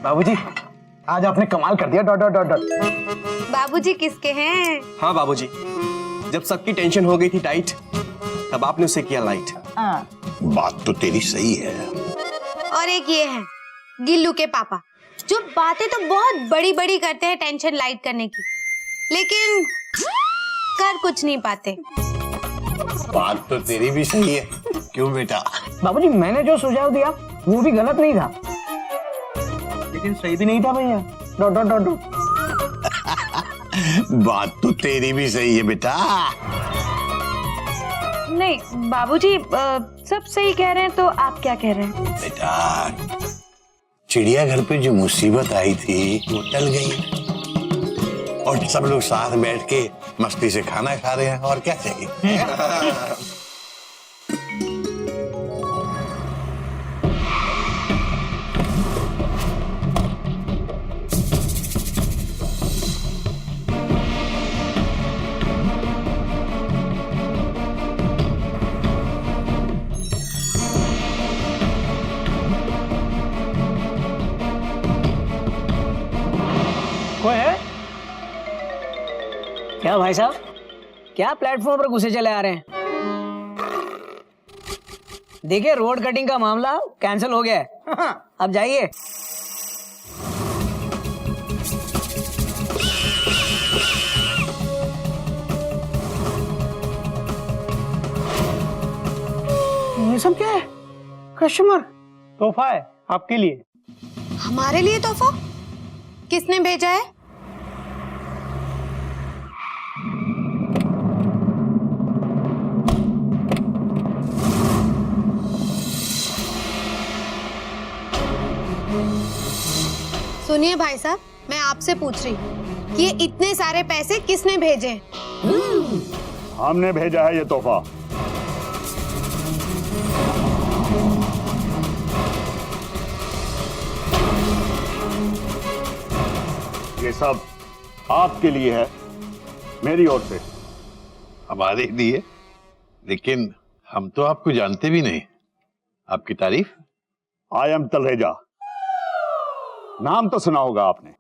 बाबूजी आज आपने कमाल कर दिया डॉट डॉट डॉट डॉट। बाबूजी किसके हैं? हाँ बाबूजी, जब सबकी टेंशन हो गई थी टाइट, तब आपने उसे किया लाइट। बात तो तेरी सही है। और एक ये है गिल्लू के पापा, जो बातें तो बहुत बड़ी बड़ी करते हैं टेंशन लाइट करने की, लेकिन कर कुछ नहीं पाते। बात तो तेरी भी सही है। क्यों बेटा? बाबूजी मैंने जो सुझाव दिया वो भी गलत नहीं था, लेकिन सही भी नहीं था भैया। Dot dot dot dot. बात तो तेरी भी सही है बेटा। नहीं बाबूजी, सब सही कह रहे हैं, तो आप क्या कह रहे हैं? बेटा, चिड़ियाघर पे जो मुसीबत आई थी वो टल गई और सब लोग साथ बैठ के मस्ती से खाना खा रहे हैं, और क्या चाहिए? कोई है क्या भाई साहब? क्या प्लेटफॉर्म पर घुसे चले आ रहे हैं? देखिए रोड कटिंग का मामला कैंसिल हो गया है। अब जाइए। ये सब क्या है? कस्टमर तोहफा है आपके लिए। हमारे लिए तोहफा? किसने भेजा है? सुनिए भाई साहब, मैं आपसे पूछ रही हूँ कि ये इतने सारे पैसे किसने भेजे? हमने भेजा है ये तोहफा। ये सब आपके लिए है मेरी ओर से। हमारे लिए? लेकिन हम तो आपको जानते भी नहीं। आपकी तारीफ? आई एम तलरेजा, नाम तो सुना होगा आपने।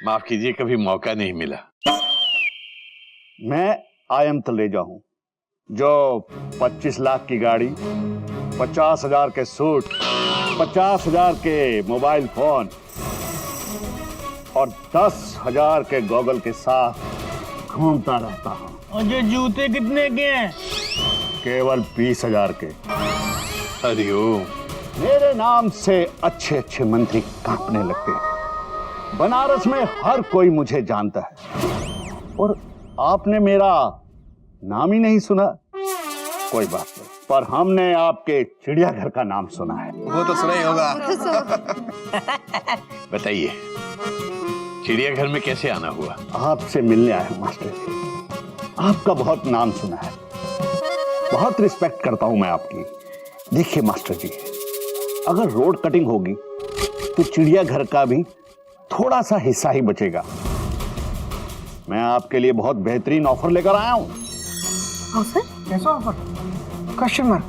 माफ कीजिए, कभी मौका नहीं मिला। मैं आई एम तलरेजा हूं, जो 25 लाख की गाड़ी, 50,000 के सूट, 50,000 के मोबाइल फोन और 10,000 के गॉगल के साथ घूमता रहता हूं। और ये जूते कितने के हैं? केवल 20,000 के। हरिओम। मेरे नाम से अच्छे अच्छे मंत्री कांपने लगते हैं। बनारस में हर कोई मुझे जानता है, और आपने मेरा नाम ही नहीं सुना। कोई बात नहीं, पर हमने आपके चिड़ियाघर का नाम सुना है। वो तो सुना ही होगा। बताइए, चिड़ियाघर में कैसे आना हुआ? आपसे मिलने आया हूं मास्टर जी। आपका बहुत नाम सुना है, बहुत रिस्पेक्ट करता हूं मैं आपकी। देखिए मास्टर जी, अगर रोड कटिंग होगी तो चिड़ियाघर का भी थोड़ा सा हिस्सा ही बचेगा। मैं आपके लिए बहुत बेहतरीन ऑफर लेकर आया हूं। ऑफर? कैसा ऑफर? कस्टमर,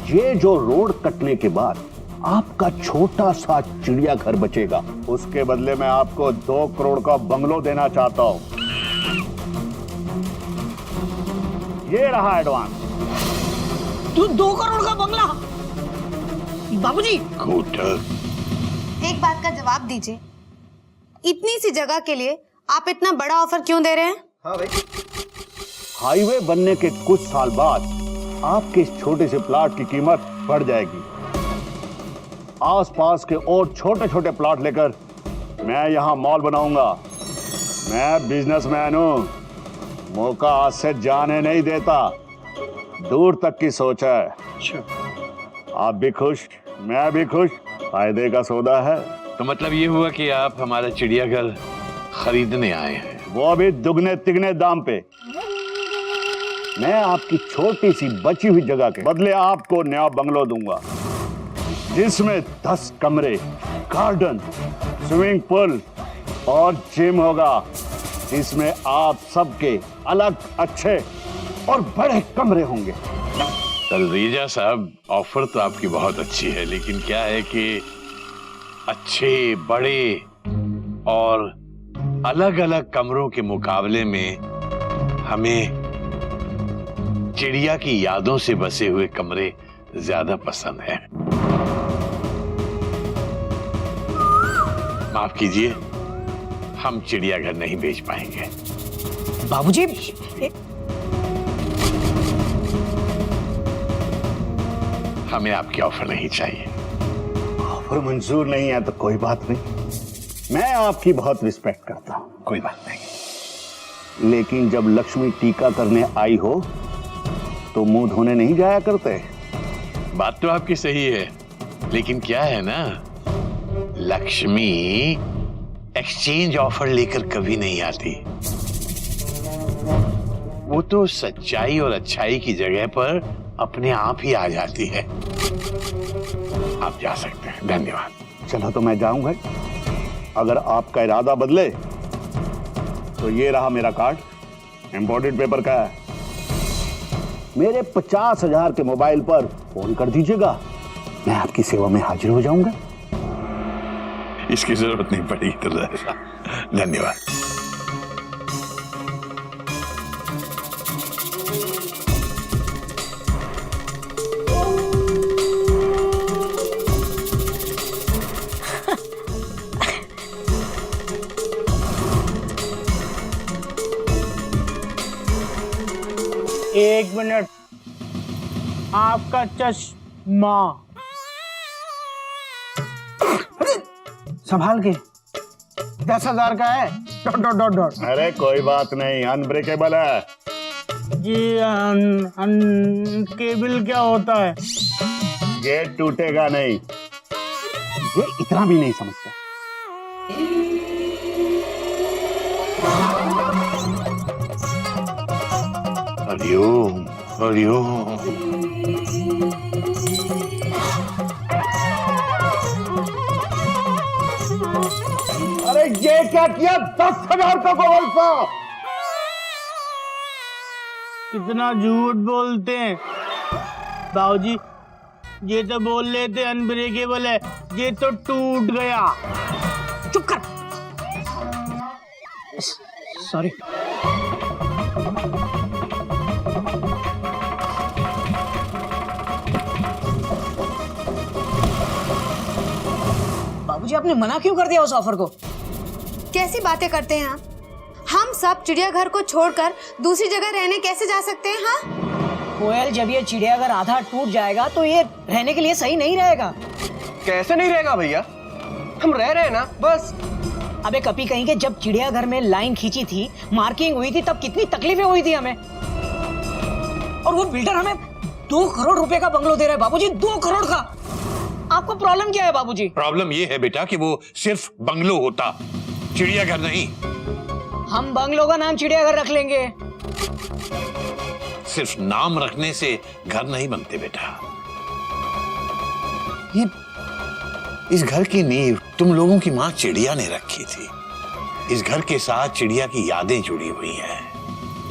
ये जो रोड कटने के बाद आपका छोटा सा चिड़ियाघर बचेगा, उसके बदले में आपको 2 करोड़ का बंगलो देना चाहता हूं। ये रहा एडवांस। तू 2 करोड़ का बंगला? बाबूजी एक बात का जवाब दीजिए, इतनी सी जगह के लिए आप इतना बड़ा ऑफर क्यों दे रहे हैं? हाँ भाई। हाईवे बनने के कुछ साल बाद आपके इस छोटे से प्लॉट की कीमत बढ़ जाएगी। आसपास के और छोटे छोटे प्लॉट लेकर मैं यहाँ मॉल बनाऊंगा। मैं बिजनेसमैन हूँ, मौका आज से जाने नहीं देता। दूर तक की सोच है। आप भी खुश, मैं भी खुश, फायदे का सौदा है। तो मतलब ये हुआ कि आप हमारा चिड़ियाघर खरीदने आए हैं? वो भी दुगने तिगने दाम पे। मैं आपकी छोटी सी बची हुई जगह के बदले आपको नया बंगलो दूंगा, जिसमें 10 कमरे, गार्डन, स्विमिंग पूल और जिम होगा, जिसमें आप सबके अलग अच्छे और बड़े कमरे होंगे। तलरेजा साहब, ऑफर तो आपकी बहुत अच्छी है, लेकिन क्या है कि अच्छे, बड़े और अलग अलग कमरों के मुकाबले में हमें चिड़िया की यादों से बसे हुए कमरे ज्यादा पसंद हैं। माफ कीजिए, हम चिड़ियाघर नहीं बेच पाएंगे। बाबूजी, हमें आपकी ऑफर नहीं चाहिए। ऑफर मंजूर नहीं है तो कोई बात नहीं, मैं आपकी बहुत रिस्पेक्ट करता हूं, कोई बात नहीं। लेकिन जब लक्ष्मी टीका करने आई हो तो मुंह धोने नहीं जाया करते। बात तो आपकी सही है, लेकिन क्या है ना, लक्ष्मी एक्सचेंज ऑफर लेकर कभी नहीं आती। वो तो सच्चाई और अच्छाई की जगह पर अपने आप ही आ जाती है। आप जा सकते हैं, धन्यवाद। चलो तो मैं जाऊंगा। अगर आपका इरादा बदले तो ये रहा मेरा कार्ड, इंपोर्टेड पेपर का है। मेरे 50,000 के मोबाइल पर फोन कर दीजिएगा, मैं आपकी सेवा में हाजिर हो जाऊंगा। इसकी जरूरत नहीं पड़ी तलरेजा, धन्यवाद। एक मिनट, आपका चश्मा संभाल के, 10,000 का है। Dot dot dot dot. अरे कोई बात नहीं, अनब्रेकेबल है। ये केबल क्या होता है? गेट टूटेगा नहीं, ये इतना भी नहीं समझता। हरिओम हरिओम। अरे ये क्या किया? 10,000 का गोल्ड का। कितना झूठ बोलते हैं बाबूजी, ये तो बोल रहे थे अनब्रेकेबल है, ये तो टूट गया। चुप कर। सॉरी। बाबूजी, आपने मना क्यों कर दिया उस ऑफर को? कैसी बातें करते हैं आप? हम सब चिड़ियाघर को छोड़कर दूसरी जगह रहने कैसे जा सकते हैं? हाँ, कोयल, जब ये चिड़ियाघर आधा टूट जाएगा तो ये रहने के लिए सही नहीं रहेगा। कैसे नहीं रहेगा भैया, हम रह रहे हैं ना, बस। अबे कभी कहीं के, जब चिड़ियाघर में लाइन खींची थी, मार्किंग हुई थी, तब कितनी तकलीफें हुई थी हमें। और वो बिल्डर हमें 2 करोड़ रुपए का बंगलो दे रहा है बाबूजी, 2 करोड़ का। आपको प्रॉब्लम क्या है बाबूजी? प्रॉब्लम ये है बेटा कि वो सिर्फ बंगलो होता, चिड़ियाघर नहीं। हम बंगलो का नाम चिड़ियाघर रख लेंगे। सिर्फ नाम रखने से घर नहीं बनते बेटा। ये इस घर की नींव तुम लोगों की मां चिड़िया ने रखी थी। इस घर के साथ चिड़िया की यादें जुड़ी हुई हैं।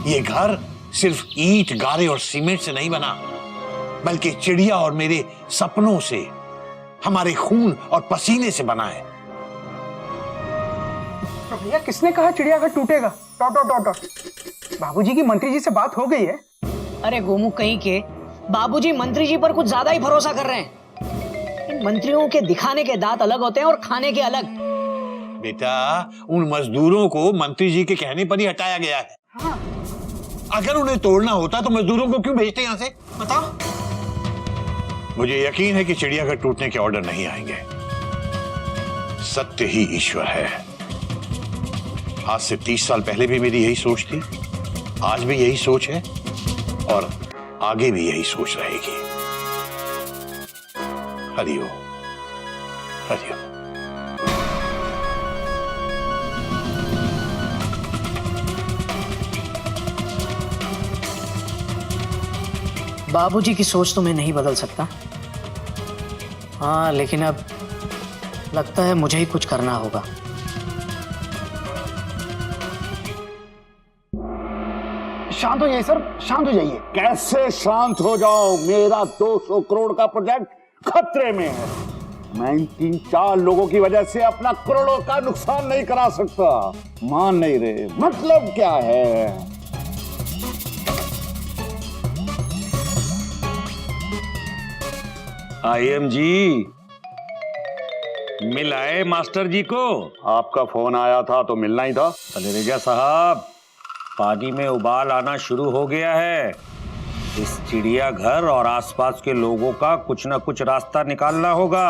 ये घर सिर्फ ईंट, गारे और सीमेंट से नहीं बना, बल्कि चिड़िया और मेरे सपनों से, हमारे खून और पसीने से बना है। तो भैया, किसने कहा चिड़ियाघर टूटेगा? Dot dot dot dot. बाबूजी की मंत्री जी से बात हो गई है। अरे गोमू कहीं के, बाबूजी मंत्री जी पर कुछ ज्यादा ही भरोसा कर रहे हैं। इन मंत्रियों के दिखाने के दांत अलग होते हैं और खाने के अलग। बेटा, उन मजदूरों को मंत्री जी के कहने पर ही हटाया गया है। हाँ। अगर उन्हें तोड़ना होता तो मजदूरों को क्यों भेजते यहां से? बताओ। मुझे यकीन है कि चिड़ियाघर टूटने के ऑर्डर नहीं आएंगे। सत्य ही ईश्वर है। आज से 30 साल पहले भी मेरी यही सोच थी, आज भी यही सोच है और आगे भी यही सोच रहेगी। हरिओम हरिओम। बाबूजी की सोच तो मैं नहीं बदल सकता। हाँ, लेकिन अब लगता है मुझे ही कुछ करना होगा। शांत हो जाइए सर, शांत हो जाइए। कैसे शांत हो जाओ? मेरा 200 करोड़ का प्रोजेक्ट खतरे में है। मैं इन 3-4 लोगों की वजह से अपना करोड़ों का नुकसान नहीं करा सकता। मान नहीं रहे, मतलब क्या है? आईएम जी, मिल आए मास्टर जी को? आपका फोन आया था तो मिलना ही था। तलेरेजा साहब, पानी में उबाल आना शुरू हो गया है। इस चिड़ियाघर और आसपास के लोगों का कुछ ना कुछ रास्ता निकालना होगा।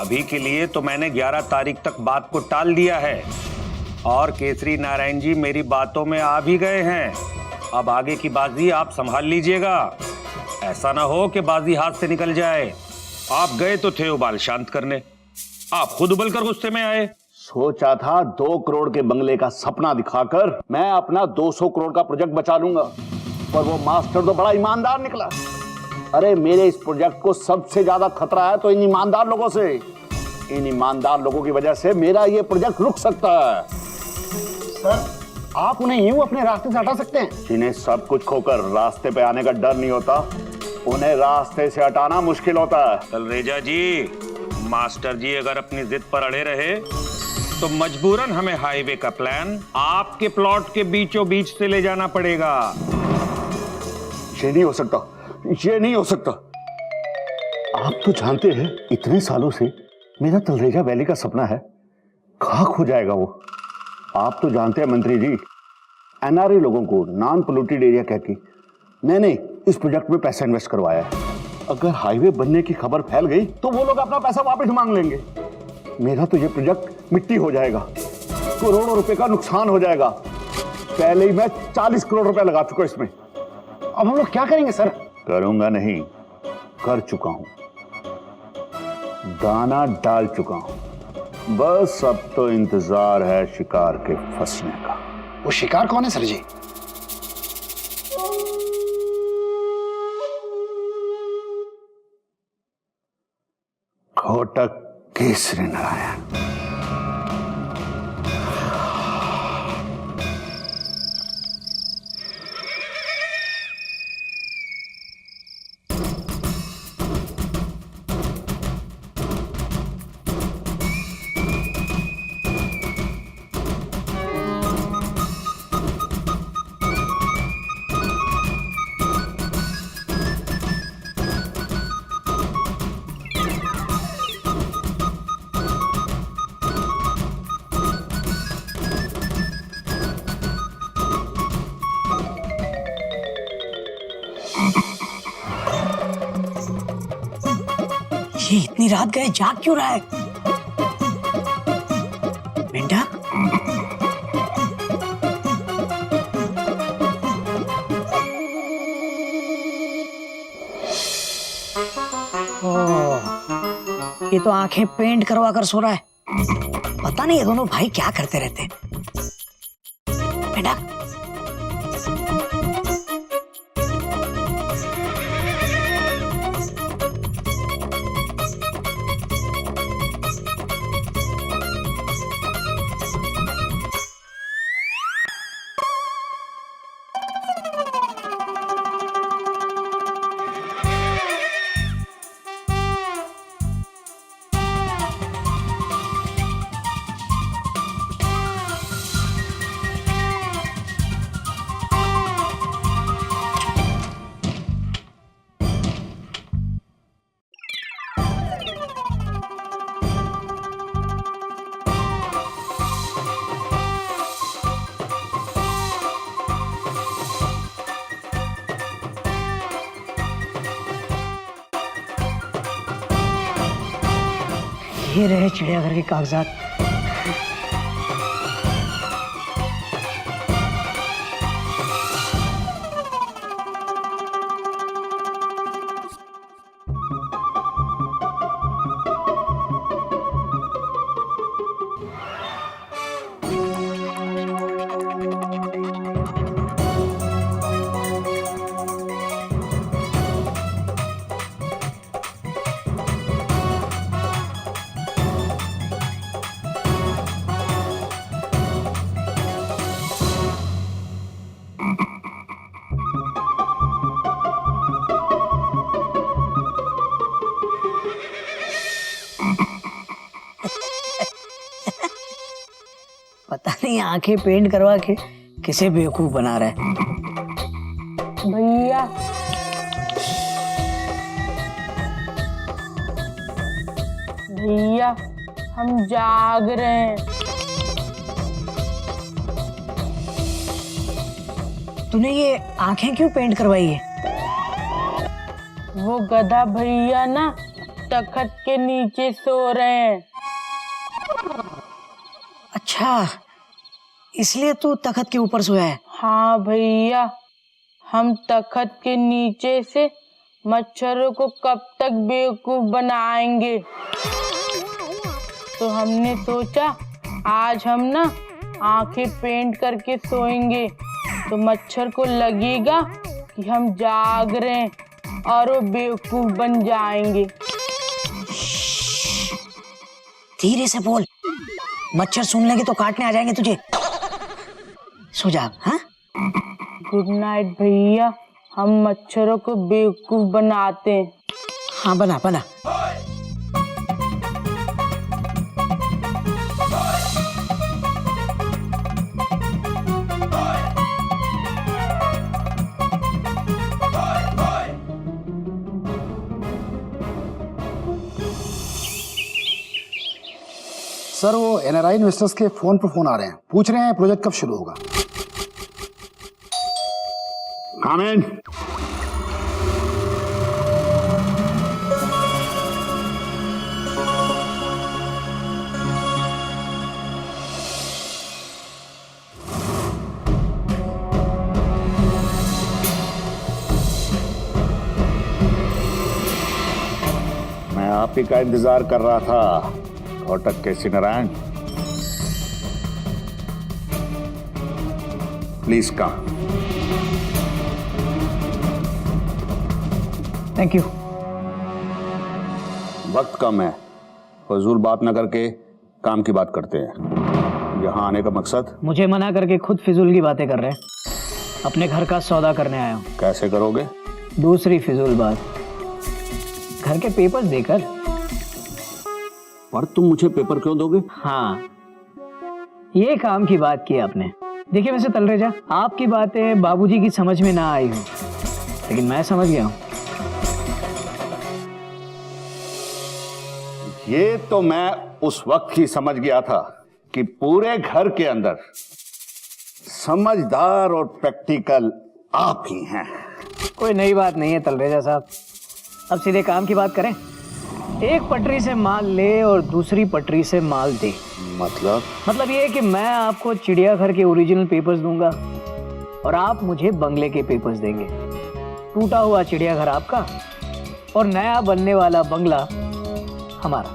अभी के लिए तो मैंने 11 तारीख तक बात को टाल दिया है और केसरी नारायण जी मेरी बातों में आ भी गए हैं। अब आगे की बाजी आप संभाल लीजिएगा। ऐसा ना हो कि बाजी हाथ से निकल जाए। आप गए तो थे उबाल शांत करने, आप खुद उबल कर गुस्से में आए। सोचा था 2 करोड़ के बंगले का सपना दिखाकर मैं अपना 200 करोड़ का प्रोजेक्ट बचा लूंगा, पर वो मास्टर तो बड़ा ईमानदार निकला। अरे मेरे इस प्रोजेक्ट को सबसे ज्यादा खतरा है तो इन ईमानदार लोगों से। इन ईमानदार लोगों की वजह से मेरा ये प्रोजेक्ट रुक सकता है। सर, आप उन्हें यूं अपने रास्ते से हटा सकते हैं। जिन्हें सब कुछ खोकर रास्ते पे आने का डर नहीं होता, उन्हें रास्ते से हटाना मुश्किल होता है। तलरेजा जी, मास्टर जी अगर अपनी जिद पर अड़े रहे तो मजबूरन हमें हाईवे का प्लान आपके प्लॉट के बीचों बीच से ले जाना पड़ेगा। ये नहीं हो सकता, ये नहीं हो सकता। आप तो जानते हैं इतने सालों से मेरा तलरेजा वैली का सपना है, खाक हो जाएगा वो। आप तो जानते हैं मंत्री जी, एनआरए लोगों को नॉन पोल्यूटेड एरिया कह के मैंने इस प्रोजेक्ट में पैसा इन्वेस्ट करवाया है। अगर हाईवे बनने की खबर फैल गई तो वो लोग अपना पैसा वापस मांग लेंगे। मेरा तो ये प्रोजेक्ट मिट्टी हो जाएगा, करोड़ों रुपए का नुकसान हो जाएगा। पहले ही मैं 40 करोड़ रुपए लगा चुका इसमें। अब हम लोग क्या करेंगे सर? करूंगा नहीं, कर चुका हूं, दाना डाल चुका हूं। बस अब तो इंतजार है शिकार के फंसने का। वो शिकार कौन है सर जी? घोटक केसरी नारायण। ये इतनी रात गए जाग क्यों रहा है? बेटा, ये तो आंखें पेंट करवा कर सो रहा है। पता नहीं ये दोनों भाई क्या करते रहते हैं। बेटा, ये रहे चिड़ियाघर के कागजात। पता नहीं आंखें पेंट करवा के किसे बेवकूफ बना रहा है। भैया भैया हम जाग रहे हैं। तूने ये आंखें क्यों पेंट करवाई है? वो गधा भैया ना तखत के नीचे सो रहे हैं। अच्छा, इसलिए तू तखत के ऊपर सोया है। हाँ भैया, हम तखत के नीचे से मच्छरों को कब तक बेवकूफ बनाएंगे, तो हमने सोचा आज हम ना आंखें पेंट करके सोएंगे, तो मच्छर को लगेगा कि हम जाग रहे हैं और वो बेवकूफ बन जाएंगे। धीरे से बोल, मच्छर सुन लेंगे तो काटने आ जाएंगे तुझे। सो जा। हाँ, गुड नाइट भैया, हम मच्छरों को बेवकूफ बनाते हैं। हाँ बना बना। सर वो एनआरआई इन्वेस्टर्स के फोन पर फोन आ रहे हैं, पूछ रहे हैं प्रोजेक्ट कब शुरू होगा। Come in. मैं आप ही का इंतजार कर रहा था, घोटक KC Narayan. Please come. Thank you. वक्त कम है, फजूल बात न करके काम की बात करते हैं। यहाँ आने का मकसद? मुझे मना करके खुद फिजूल की बातें कर रहे हैं। अपने घर का सौदा करने आया हूँ। कैसे करोगे? दूसरी फिजूल बात, घर के पेपर्स देकर। पर तुम मुझे पेपर क्यों दोगे? हाँ, ये काम की बात की आपने। देखिए वैसे तलरेजा, आपकी बातें बाबूजी की समझ में ना आई हो, लेकिन मैं समझ गया हूँ। ये तो मैं उस वक्त ही समझ गया था कि पूरे घर के अंदर समझदार और प्रैक्टिकल आप ही हैं। कोई नई बात नहीं है तलरेजा साहब। अब सीधे काम की बात करें। एक पटरी से माल ले और दूसरी पटरी से माल दे। मतलब ये है कि मैं आपको चिड़ियाघर के ओरिजिनल पेपर्स दूंगा और आप मुझे बंगले के पेपर्स देंगे। टूटा हुआ चिड़ियाघर आपका और नया बनने वाला बंगला हमारा।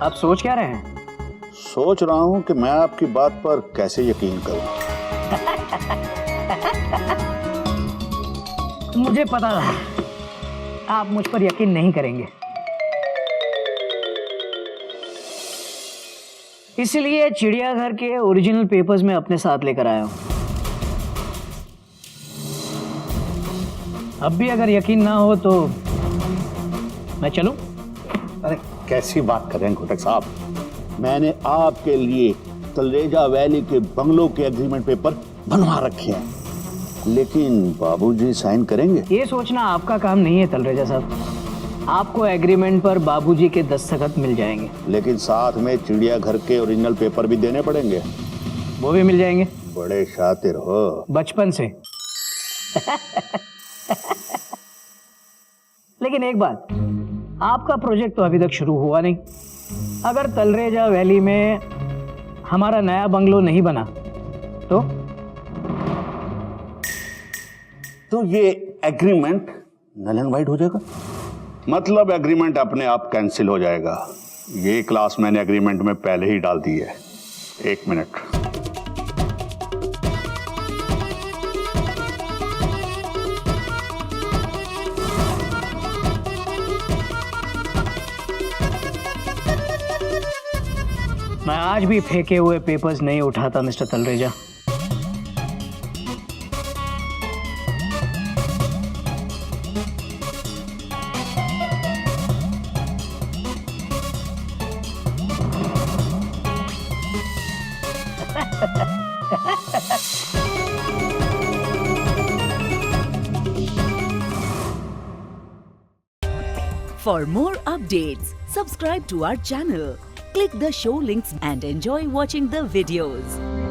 आप सोच क्या रहे हैं? सोच रहा हूं कि मैं आपकी बात पर कैसे यकीन करूं। मुझे पता था आप मुझ पर यकीन नहीं करेंगे, इसलिए चिड़ियाघर के ओरिजिनल पेपर्स में अपने साथ लेकर आया हूं। अब भी अगर यकीन ना हो तो मैं चलूं? अरे कैसी बात कर रहे हैं घोटक साहब, मैंने आपके लिए तलरेजा वैली के बंगलों के एग्रीमेंट पेपर बनवा रखे हैं, लेकिन बाबूजी साइन करेंगे? ये सोचना आपका काम नहीं है तलरेजा साहब। आपको एग्रीमेंट पर बाबूजी के दस्तखत मिल जाएंगे, लेकिन साथ में चिड़ियाघर के ओरिजिनल पेपर भी देने पड़ेंगे। वो भी मिल जाएंगे। बड़े शातिर हो बचपन से। लेकिन एक बात, आपका प्रोजेक्ट तो अभी तक शुरू हुआ नहीं। अगर तलरेजा वैली में हमारा नया बंगलो नहीं बना तो ये एग्रीमेंट नल एंड वाइड हो जाएगा। मतलब एग्रीमेंट अपने आप कैंसिल हो जाएगा। ये क्लास मैंने एग्रीमेंट में पहले ही डाल दी है। एक मिनट। मैं आज भी फेंके हुए पेपर्स नहीं उठाता mister Talreja. For more updates, subscribe to our channel, click the show links and enjoy watching the videos.